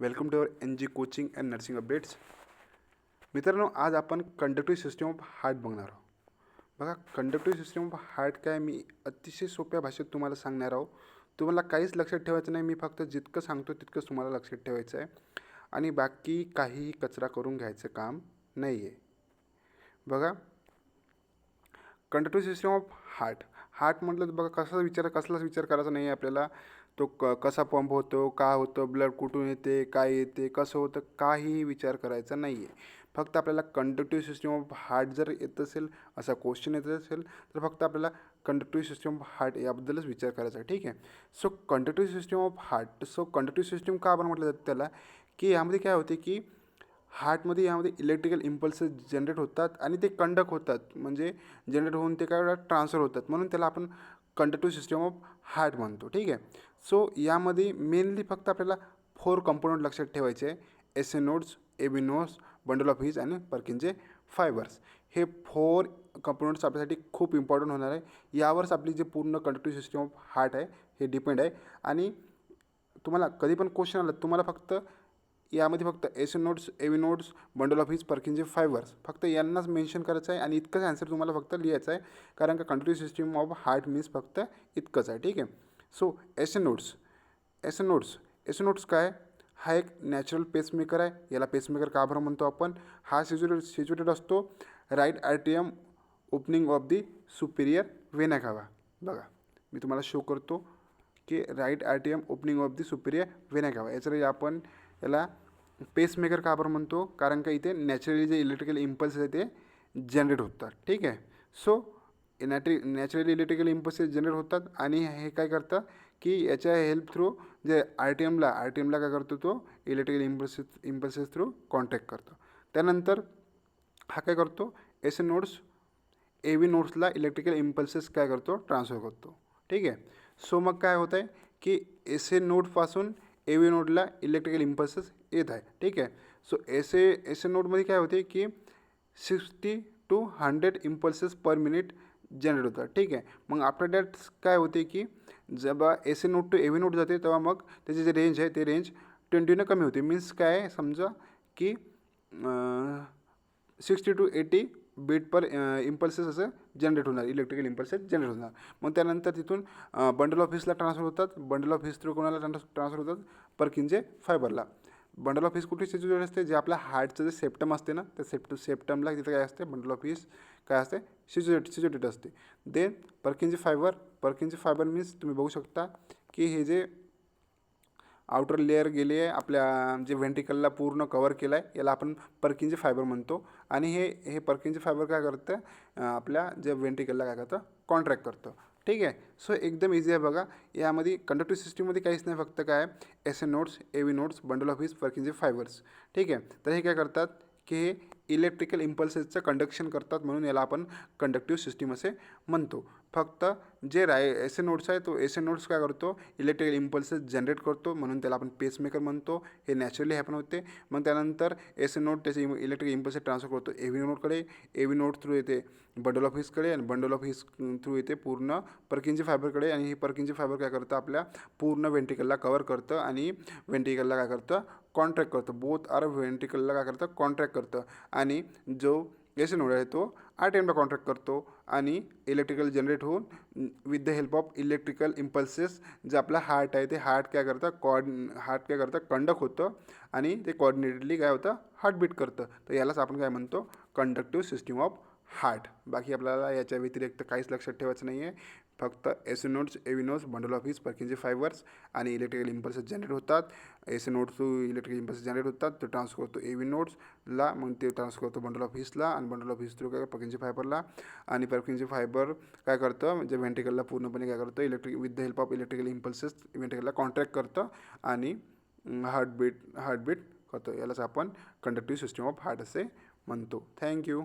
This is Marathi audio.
Welcome to our N G coaching and nursing updates. मित्रांनो, आज आपण कंडक्टिव्ह सिस्टम ऑफ हार्ट बघणार आहोत. बघा, कंडक्टिव्ह सिस्टम ऑफ हार्ट काय मी अतिशय सोप्या भाषेत तुम्हाला सांगणार आहोत. तुम्हाला काहीच लक्षात ठेवायचं नाही. मी फक्त जितकं सांगतो तितकंच तुम्हाला लक्षात ठेवायचं आहे आणि बाकी काहीही कचरा करून घ्यायचं काम नाही आहे. बघा, कंडक्टिव्ह सिस्टम ऑफ हार्ट म्हटलं तर बघा कसलाच विचार करायचा नाही आहे आपल्याला. तो कसा पंप होतो, का होतं, ब्लड कुठून येते, काय येते, कसं होतं, काहीही विचार करायचा नाही आहे. फक्त आपल्याला कंडक्टिव्ह सिस्टम ऑफ हार्ट जर येत असेल, असा क्वेश्चन येत असेल तर फक्त आपल्याला कंडक्टिव्ह सिस्टम ऑफ हार्ट याबद्दलच विचार करायचा आहे. ठीक आहे. So conductive system of heart, conductive system का आपण म्हटलं जातं त्याला, की यामध्ये काय होते की हार्टमध्ये यामध्ये इलेक्ट्रिकल इम्पल्सेस जनरेट होतात आणि ते कंडक्ट होतात, म्हणजे जनरेट होऊन ते काय ट्रान्सफर होतात, म्हणून त्याला आपण कंडक्टिव्ह सिस्टम ऑफ हार्ट म्हणतो. ठीक आहे. सो यामध्ये मेनली फक्त आपल्याला 4 कंपोनंट लक्षात ठेवायचे आहे: S A nodes, A V nodes, bundle of His आणि पर्किन्सचे फायबर्स. हे 4 कंपोनंट्स आपल्यासाठी खूप इम्पॉर्टंट होणार आहे. यावरच आपली जे पूर्ण कंडक्टिव्ह सिस्टम ऑफ हार्ट आहे हे डिपेंड आहे. आणि तुम्हाला कधी पण क्वेश्चन आला, तुम्हाला फक्त यामध्ये फक्त S nodes, A V nodes, bundle of His, पर्किन्सचे फायबर्स, फक्त यांनाच मेन्शन करायचं आहे आणि इतकंच आन्सर तुम्हाला फक्त लिहायचं आहे. कारण का conductive system of heart means फक्त इतकंच आहे. ठीक आहे. सो एस नोड्स काय? हा एक नॅचरल पेसमेकर आहे. याला पेसमेकर का बरं म्हणतो आपण? हा सिच्युएटेड असतो राईट आर्टियम opening of the superior vena cava. बघा, मी तुम्हाला शो करतो की राईट आर्टियम opening of the superior vena cava. याच्यासाठी आपण याला पेसमेकर का बरं म्हणतो? कारण का इथे नॅचरली जे इलेक्ट्रिकल इम्पल्स आहे ते जनरेट होतात. ठीक आहे. So naturally electrical impulses generate होतात आणि हे काय करतं की याच्या हेल्प थ्रू जे आर टी एमला काय करतो, तो इलेक्ट्रिकल इम्पल्सेस थ्रू कॉन्टॅक्ट करतो. त्यानंतर हा काय करतो, S A nodes, A V नोड्सला इलेक्ट्रिकल इम्पल्सेस काय करतो, ट्रान्सफर करतो. ठीक आहे. सो मग काय होतं आहे की एस ए नोडपासून ए व्ही नोडला इलेक्ट्रिकल इम्पल्सेस येत आहे. ठीक आहे. सो एस ए नोडमध्ये काय होते की 60 to 100 impulses per minute generate होतात. ठीक आहे. मग आफ्टर दॅट काय होते की जेव्हा S A node to A V node जाते तेव्हा मग त्याची जे रेंज आहे ते रेंज 20 कमी होते. मीन्स काय आहे, समजा की 60 to 80 बीट पर इम्पल्सेस असं जनरेट होणार, इलेक्ट्रिकल इम्पल्सेस जनरेट होणार. मग त्यानंतर तिथून बंडल ऑफ हीजला ट्रान्सफर होतात. बंडल ऑफ हीज थ्रू कोणाला ट्रान्सफर होतात? पर्किन्सचे फायबरला. बंडल ऑफ हीज कुठे सिच्युएटेड असते? जे आपल्या हार्टचं जे सेप्टम असते ना, त्या सेप्टमला तिथं काय असते, बंडल ऑफ हीज काय असते, सिच्युएटेड असते. देन पर्किन्सचे फायबर मीन्स तुम्ही बघू शकता की हे जे आउटर लेअर गेली आहे आपल्या जे व्हेंट्रिकलला पूर्ण कवर केलं आहे, याला आपण पर्किन्सचे फायबर म्हणतो. आणि हे पर्किन्सचे फायबर काय करतं, आपल्या जे व्हेंट्रिकलला काय करतं, कॉन्ट्रॅक्ट करतं. ठीक आहे. सो एकदम इझी आहे. बघा, यामध्ये कंडक्टिव्ह सिस्टीममध्ये काहीच नाही, फक्त काय S A nodes, A V nodes, bundle of His, पर्किन्सचे फायबर्स. ठीक आहे. तर हे काय करतात की हे इलेक्ट्रिकल इम्पल्सेसचं कंडक्शन करतात, म्हणून याला आपण कंडक्टिव्ह सिस्टीम असे म्हणतो. फक्त जे एस ए नोड्स आहे, तो एस ए नोड्स काय करतो, इलेक्ट्रिकल इम्पल्सेस जनरेट करतो, म्हणून त्याला आपण पेसमेकर म्हणतो. हे नॅचरली हॅपन होते. मग त्यानंतर एस ए नोड त्याचे इलेक्ट्रिकल इम्पल्सेस ट्रान्सफर करतो ए व्ही नोडकडे. ए व्ही नोड थ्रू येते बंडल ऑफ हीजकडे आणि बंडल ऑफ हीज थ्रू येते पूर्ण पर्किन्सचे फायबरकडे. आणि ही पर्किन्सचे फायबर काय करतं, आपल्या पूर्ण व्हेंट्रिकलला कवर करतं आणि व्हेंट्रिकलला काय करतं, कॉन्ट्रॅक्ट करतं. बोथ आर व्हेंट्रिकलला काय करतं, कॉन्ट्रॅक्ट करतं. आणि जो एस ए नोड आहे तो आर टी एमला कॉन्ट्रॅक्ट करतो आणि इलेक्ट्रिकल जनरेट होऊन with the help of electrical impulses जे आपला हार्ट आहे ते हार्ट काय करतं, कंडक्ट होतं आणि ते कोऑर्डिनेटेडली काय होतं, हार्टबीट करतं. तर यालाच आपण काय म्हणतो, कंडक्टिव्ह सिस्टम ऑफ हार्ट. बाकी आपल्याला याच्या व्यतिरिक्त काहीच लक्षात ठेवायचं नाही आहे. फक्त S A nodes, A V nodes, bundle of His, पर्किन्सचे फायबर्स आणि इलेक्ट्रिकल इम्पल्सेस जनरेट होतात. S A nodes through electrical impulses generate होतात, ते ट्रान्सफर करतो ए व्ही नोड्सला, मग ते ट्रान्सफर करतो बंडल ऑफ हीजला आणि बंडल ऑफ हीज थ्रू काय पर्किन्सचे फायबरला. आणि पर्किन्सचे फायबर काय करतं, म्हणजे व्हेंट्रिकलला पूर्णपणे काय करतं, with the help of electrical impulses व्हेंट्रिकलला कॉन्ट्रॅक्ट करतं आणि हार्टबीट करतो. यालाच आपण कंडक्टिव्ह सिस्टम ऑफ हार्ट असे म्हणतो. थँक्यू.